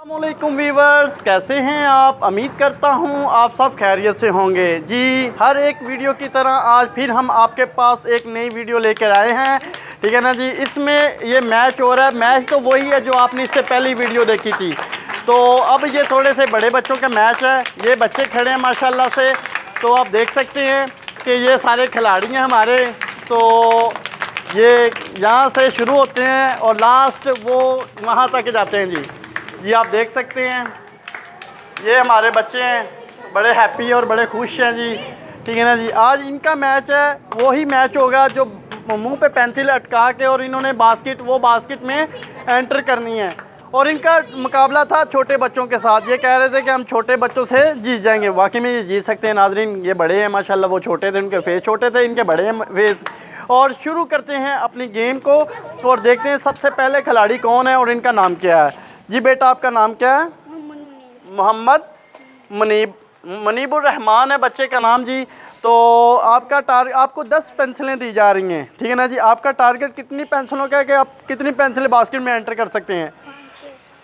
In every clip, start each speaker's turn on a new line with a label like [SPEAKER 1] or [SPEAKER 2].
[SPEAKER 1] अस्सलामुअलैकुम वीवर्स, कैसे हैं आप। उम्मीद करता हूं आप सब खैरियत से होंगे जी। हर एक वीडियो की तरह आज फिर हम आपके पास एक नई वीडियो लेकर आए हैं, ठीक है ना जी। इसमें ये मैच हो रहा है। मैच तो वही है जो आपने इससे पहली वीडियो देखी थी। तो अब ये थोड़े से बड़े बच्चों का मैच है। ये बच्चे खड़े हैं माशाल्लाह से। तो आप देख सकते हैं कि ये सारे खिलाड़ी हैं हमारे। तो ये यहाँ से शुरू होते हैं और लास्ट वो वहाँ तक जाते हैं जी। आप देख सकते हैं ये हमारे बच्चे हैं, बड़े हैप्पी और बड़े खुश हैं जी, ठीक है ना जी। आज इनका मैच है, वही मैच होगा जो मुंह पे पेंसिल अटका के और इन्होंने बास्केट में एंटर करनी है। और इनका मुकाबला था छोटे बच्चों के साथ। ये कह रहे थे कि हम छोटे बच्चों से जीत जाएंगे। वाकई में ये जीत सकते हैं नाजरीन। ये बड़े हैं माशाल्लाह, वो छोटे थे, उनके फेस छोटे थे, इनके बड़े हैं फेस। और शुरू करते हैं अपनी गेम को और देखते हैं सबसे पहले खिलाड़ी कौन है और इनका नाम क्या है जी। बेटा आपका नाम क्या है? मोहम्मद मुनीबुर रहमान है बच्चे का नाम जी। तो आपको 10 पेंसिलें दी जा रही हैं, ठीक है ना जी। आपका टारगेट कितनी पेंसिलों का है कि आप कितनी पेंसिलें बास्केट में एंटर कर सकते हैं?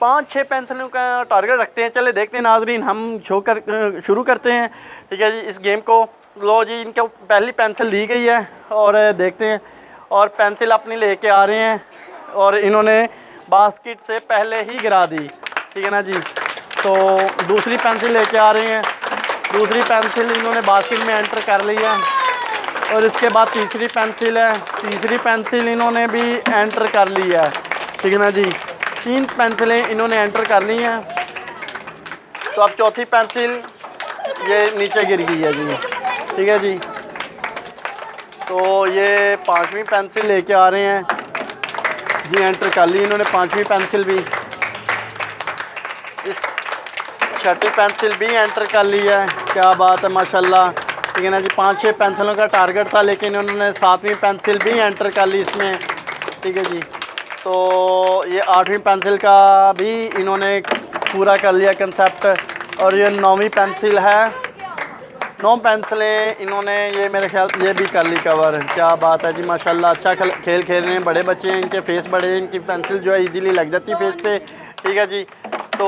[SPEAKER 1] 5-6 पेंसिलों का टारगेट रखते हैं। चले देखते हैं नाजरीन, हम शुरू करते हैं, ठीक है जी, इस गेम को। लो जी, इनको पहली पेंसिल दी गई है और देखते हैं। और पेंसिल अपनी लेके आ रहे हैं और इन्होंने बास्केट से पहले ही गिरा दी, ठीक है ना जी। तो दूसरी पेंसिल लेके आ रहे हैं। दूसरी पेंसिल इन्होंने बास्केट में एंटर कर ली है। और इसके बाद तीसरी पेंसिल है। तीसरी पेंसिल इन्होंने भी एंटर कर ली है, ठीक है ना जी। 3 पेंसिलें इन्होंने एंटर कर ली हैं। तो अब चौथी पेंसिल ये नीचे गिर गई है जी, ठीक है जी। तो ये 5वीं पेंसिल लेके आ रहे हैं जी, एंटर कर ली इन्होंने 5वीं पेंसिल भी। इस 6ठी पेंसिल भी एंटर कर ली है। क्या बात है माशाल्लाह, ठीक है ना जी। 5-6 पेंसिलों का टारगेट था लेकिन उन्होंने 7वीं पेंसिल भी एंटर कर ली इसमें, ठीक है जी। तो ये 8वीं पेंसिल का भी इन्होंने पूरा कर लिया कंसेप्ट। और ये 9वीं पेंसिल है। 9 पेंसिलें इन्होंने ये मेरे ख्याल ये भी कर ली कवर। क्या बात है जी माशाल्लाह। अच्छा खेल खेल रहे हैं, बड़े बच्चे हैं, इनके फेस बड़े हैं, इनकी पेंसिल जो है इजीली लग जाती है फेस पे, ठीक है जी। तो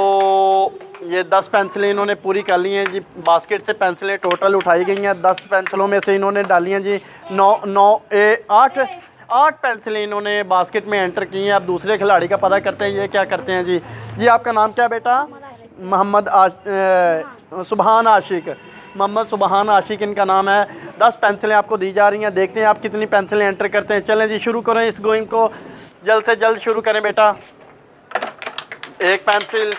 [SPEAKER 1] ये 10 पेंसिलें इन्होंने पूरी कर ली हैं जी। बास्केट से पेंसिलें टोटल उठाई गई हैं। 10 पेंसिलों में से इन्होंने डाली हैं जी 8 पेंसिलें इन्होंने बास्केट में एंटर की हैं। अब दूसरे खिलाड़ी का पता करते हैं ये क्या करते हैं जी। जी आपका नाम क्या बेटा? मोहम्मद सुबहान आशिक। मोहम्मद सुबहान आशिक इनका नाम है। 10 पेंसिलें आपको दी जा रही हैं। देखते हैं आप कितनी पेंसिलें एंटर करते हैं। चलें जी, शुरू करें इस गेम को, जल्द से जल्द शुरू करें बेटा। एक पेंसिल,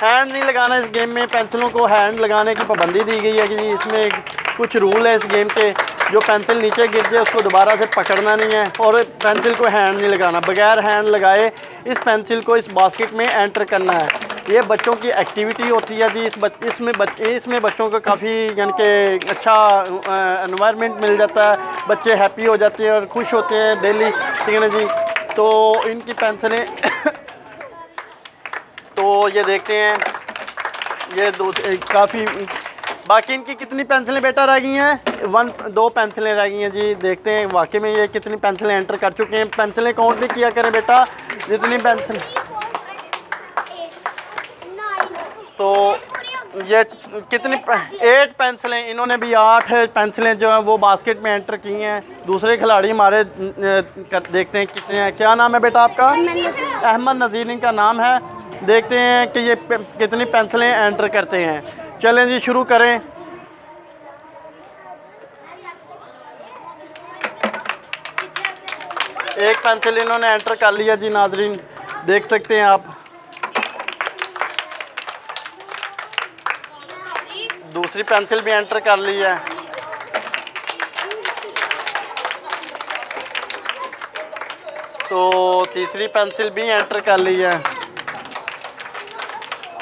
[SPEAKER 1] हैंड नहीं लगाना इस गेम में। पेंसिलों को हैंड लगाने की पाबंदी दी गई है कि जी, इसमें कुछ रूल है इस गेम के। जो पेंसिल नीचे गिर जाए उसको दोबारा से पकड़ना नहीं है और पेंसिल को हैंड नहीं लगाना। बगैर हैंड लगाए इस पेंसिल को इस बास्केट में एंटर करना है। ये बच्चों की एक्टिविटी होती है जी। इसमें बच्चों को काफ़ी यानी कि अच्छा एनवायरनमेंट मिल जाता है। बच्चे हैप्पी हो जाते हैं और खुश होते हैं डेली, ठीक है ना जी। तो इनकी पेंसिलें तो ये देखते हैं, ये काफ़ी। बाकी इनकी कितनी पेंसिलें बेटा रह गई हैं? 2 पेंसिलें रह गई हैं जी। देखते हैं वाकई में ये कितनी पेंसिलें एंटर कर चुके हैं। पेंसिलें काउंट नहीं किया करें बेटा, जितनी पेंसिल। तो ये कितनी 8 पेंसिलें इन्होंने भी 8 पेंसिलें जो हैं वो बास्केट में एंटर की हैं। दूसरे खिलाड़ी हमारे देखते हैं कितने हैं। क्या नाम है बेटा आपका? अहमद नज़ीर इनका नाम है। देखते हैं कि ये कितनी पेंसिलें एंटर करते हैं। चलें जी, शुरू करें। एक पेंसिल इन्होंने एंटर कर लिया जी नाजरीन, देख सकते हैं आप। दूसरी पेंसिल भी एंटर कर ली है। तो तीसरी पेंसिल भी एंटर कर ली है।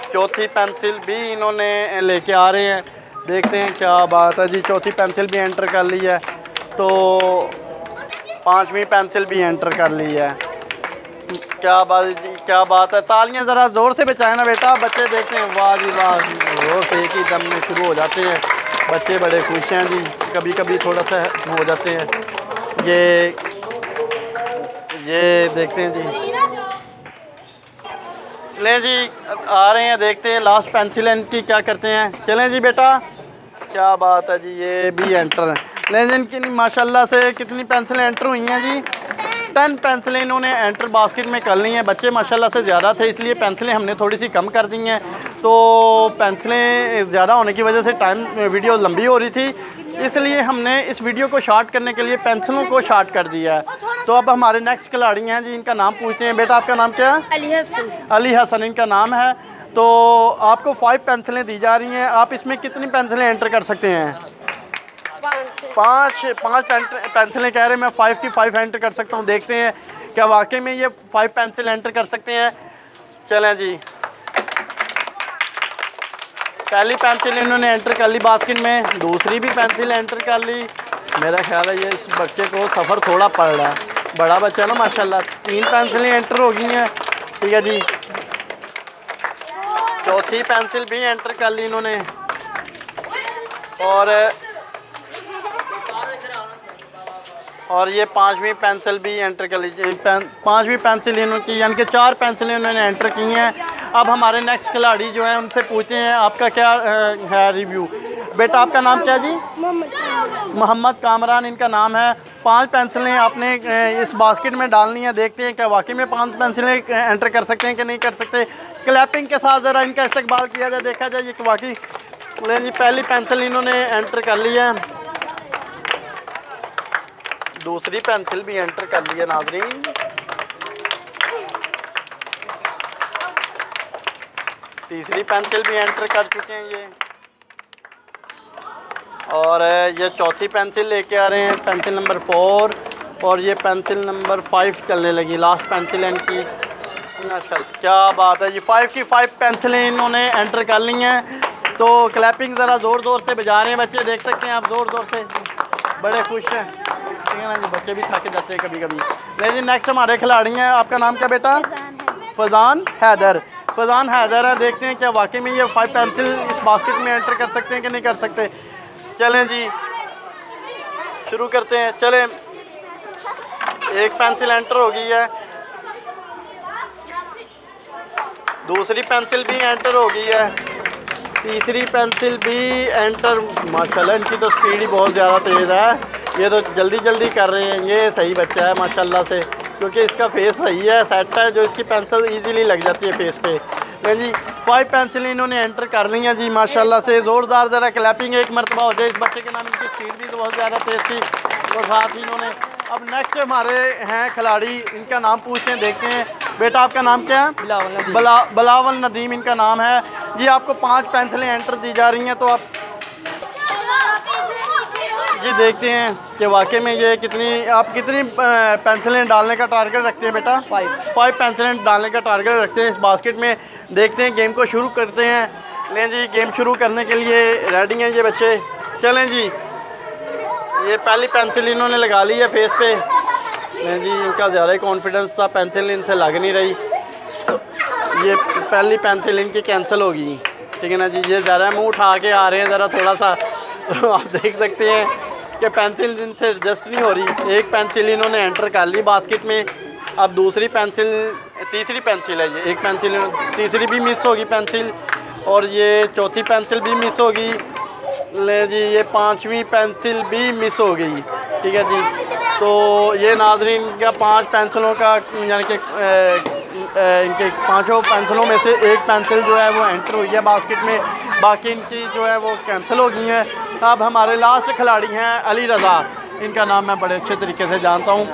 [SPEAKER 1] चौथी पेंसिल भी इन्होंने लेके आ रहे हैं। देखते हैं क्या बात है जी। चौथी पेंसिल भी एंटर कर ली है। तो 5वीं पेंसिल भी एंटर कर ली है। क्या बात जी, क्या बात है। तालियां ज़रा ज़ोर से बचाएं ना बेटा। बच्चे देखते हैं, वाह जी वाह, ज़ोर से एक ही दम में शुरू हो जाते हैं। बच्चे बड़े खुश हैं जी। कभी कभी थोड़ा सा हो जाते हैं। ये देखते हैं जी। ले जी, आ रहे हैं, देखते हैं लास्ट पेंसिल इनकी क्या करते हैं। चलें जी बेटा, क्या बात है जी, ये भी एंटर है। ले जी, इनकी माशाल्लाह से कितनी पेंसिलें एंटर हुई हैं जी? 10 पेंसिलें इन्होंने एंटर बास्केट में कर ली हैं। बच्चे माशाल्लाह से ज़्यादा थे, इसलिए पेंसिलें हमने थोड़ी सी कम कर दी हैं। तो पेंसिलें ज़्यादा होने की वजह से टाइम वीडियो लंबी हो रही थी, इसलिए हमने इस वीडियो को शॉर्ट करने के लिए पेंसिलों को शॉर्ट कर दिया है। तो अब हमारे नेक्स्ट खिलाड़ी हैं जी, इनका नाम पूछते हैं। बेटा आपका नाम क्या है?
[SPEAKER 2] अली हसन।
[SPEAKER 1] अली हसन इनका नाम है। तो आपको 5 पेंसिलें दी जा रही हैं, आप इसमें कितनी पेंसिलें एंटर कर सकते हैं? पाँच पेंसिलें कह रहे हैं, मैं 5 की 5 एंटर कर सकता हूँ। देखते हैं क्या वाकई में ये 5 पेंसिल एंटर कर सकते हैं। चलें जी, पहली पेंसिल इन्होंने एंटर कर ली बास्केट में, दूसरी भी पेंसिल एंटर कर ली। मेरा ख्याल है ये इस बच्चे को सफ़र थोड़ा पड़ रहा है, बड़ा बच्चा ना माशाल्लाह। 3 पेंसिलें एंटर हो गई हैं, ठीक है जी। चौथी पेंसिल भी एंटर कर ली इन्होंने, और ये 5वीं पेंसिल भी एंटर कर लीजिए। 5वीं पेंसिल इन्होंने, यानी कि 4 पेंसिलें इन्होंने एंटर की हैं। अब हमारे नेक्स्ट खिलाड़ी जो हैं उनसे पूछते हैं आपका क्या है रिव्यू। बेटा आपका नाम क्या जी? मोहम्मद कामरान इनका नाम है। 5 पेंसिलें आपने इस बास्केट में डालनी है। देखते हैं क्या वाकई में 5 पेंसिलें एंटर कर सकते हैं कि नहीं कर सकते। क्लैपिंग के साथ ज़रा इनका इस्तकबाल किया जाए, देखा जाए ये वाकई। ले जी, पहली पेंसिल इन्होंने एंटर कर ली है, दूसरी पेंसिल भी एंटर कर ली है नाजरीन। तीसरी पेंसिल भी एंटर कर चुके हैं ये, और ये चौथी पेंसिल लेके आ रहे हैं, पेंसिल नंबर 4, और ये पेंसिल नंबर 5 चलने लगी, लास्ट पेंसिल है इनकी। माशाल्लाह क्या बात है जी, 5 की 5 पेंसिलें इन्होंने एंटर कर ली हैं। तो क्लैपिंग ज़रा ज़ोर ज़ोर से बजा रहे हैं बच्चे, देख सकते हैं आप, ज़ोर ज़ोर से, बड़े खुश हैं, ठीक है ना जी। बच्चे भी थक जाते हैं कभी कभी। लेकिन नेक्स्ट हमारे खिलाड़ी हैं, आपका नाम क्या बेटा? फजान हैदर। फजान हैदर है। देखते हैं क्या वाकई में ये 5 पेंसिल इस बास्केट में एंटर कर सकते हैं कि नहीं कर सकते। चलें जी, शुरू करते हैं। चलें, एक पेंसिल एंटर हो गई है, दूसरी पेंसिल भी एंटर हो गई है, तीसरी पेंसिल भी एंटर। माशाल्लाह इनकी तो स्पीड ही बहुत ज़्यादा तेज़ है, ये तो जल्दी जल्दी कर रहे हैं। ये सही बच्चा है माशाल्लाह से, क्योंकि इसका फेस सही है, सेट है, जो इसकी पेंसिल इजीली लग जाती है फेस पे। नहीं जी, 5 पेंसिल इन्होंने एंटर कर ली हैं जी माशाल्लाह से। ज़ोरदार ज़रा क्लैपिंग एक मरतबा हो जाए इस बच्चे के नाम। इनकी स्पीड भी तो बहुत ज़्यादा तेज़ थी, और साथ ही इन्होंने। अब नेक्स्ट हमारे हैं खिलाड़ी, इनका नाम पूछते हैं, देखते हैं। बेटा आपका नाम क्या है? बिलावल नदीम इनका नाम है जी। आपको 5 पेंसिलें एंटर दी जा रही हैं, तो आप जी देखते हैं कि वाकई में ये आप कितनी पेंसिलें डालने का टारगेट रखते हैं बेटा? 5 पेंसिलें डालने का टारगेट रखते हैं इस बास्केट में। देखते हैं, गेम को शुरू करते हैं। लें जी, गेम शुरू करने के लिए रेडी हैं ये बच्चे। चलें जी, ये पहली पेंसिल इन्होंने लगा ली है फेस पे। लें जी, इनका ज़्यादा ही कॉन्फिडेंस था, पेंसिल इनसे लग नहीं रही। ये पहली पेंसिल इनकी कैंसिल होगी, ठीक है ना जी। ये ज़रा मुँह उठा के आ रहे हैं ज़रा थोड़ा सा, तो आप देख सकते हैं कि पेंसिल इनसे एडजस्ट नहीं हो रही। एक पेंसिल इन्होंने एंटर कर ली बास्केट में, अब दूसरी पेंसिल, तीसरी पेंसिल है ये, एक पेंसिल, तीसरी भी मिस होगी पेंसिल, और ये चौथी पेंसिल भी मिस होगी। ले जी, ये 5वीं पेंसिल भी मिस हो गई, ठीक है जी। तो ये नाजरीन का 5 पेंसिलों का, यानी कि इनके 5 पेंसिलों में से एक पेंसिल जो है वो एंटर हुई है बास्केट में, बाकी इनकी जो है वो कैंसिल हो गई हैं। अब हमारे लास्ट खिलाड़ी हैं अली रज़ा, इनका नाम मैं बड़े अच्छे तरीके से जानता हूँ।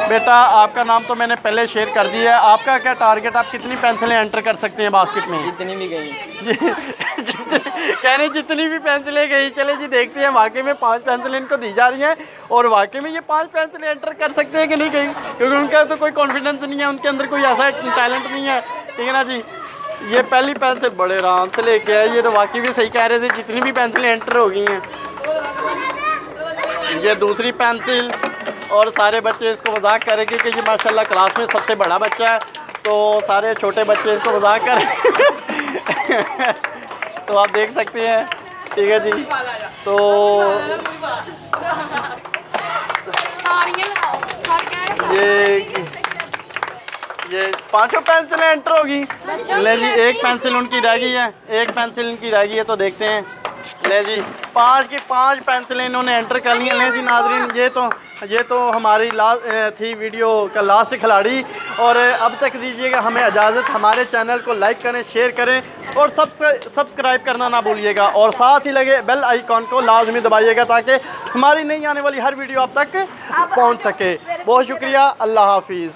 [SPEAKER 1] बेटा आपका नाम तो मैंने पहले शेयर कर दिया है, आपका क्या टारगेट, आप कितनी पेंसिलें एंटर कर सकते हैं बास्केट में?
[SPEAKER 2] जितनी भी गई
[SPEAKER 1] कह रहे जितनी भी पेंसिलें गई। चले जी, देखते हैं वाकई में 5 पेंसिलें इनको दी जा रही हैं, और वाकई में ये 5 पेंसिलें एंटर कर सकते हैं कि नहीं गई, क्योंकि उनका तो कोई कॉन्फिडेंस नहीं है, उनके अंदर कोई ऐसा टैलेंट नहीं है, ठीक है ना जी। ये पहली पेंसिल बड़े आराम से लेके आए, ये तो वाकई भी सही कह रहे थे, जितनी भी पेंसिलें एंटर हो गई हैं। ये दूसरी पेंसिल, और सारे बच्चे इसको मजाक करेंगे कि ये माशाल्लाह क्लास में सबसे बड़ा बच्चा है, तो सारे छोटे बच्चे इसको मजाक करें। तो आप देख सकते हैं, ठीक है जी। तो ये पांचों पेंसिलें एंटर होगी। ले जी, एक पेंसिल उनकी रह गई है, एक पेंसिल इनकी रह गई है, तो देखते हैं। ले जी, 5 की 5 पेंसिलें इन्होंने एंटर कर ली हैं। ले जी नाजरीन, ये तो हमारी थी वीडियो का लास्ट खिलाड़ी। और अब तक दीजिएगा हमें इजाज़त। हमारे चैनल को लाइक करें, शेयर करें और सब्सक्राइब करना ना भूलिएगा, और साथ ही लगे बेल आइकॉन को लाजमी दबाइएगा ताकि हमारी नई आने वाली हर वीडियो आप तक पहुंच सके। बहुत शुक्रिया, अल्लाह हाफिज़।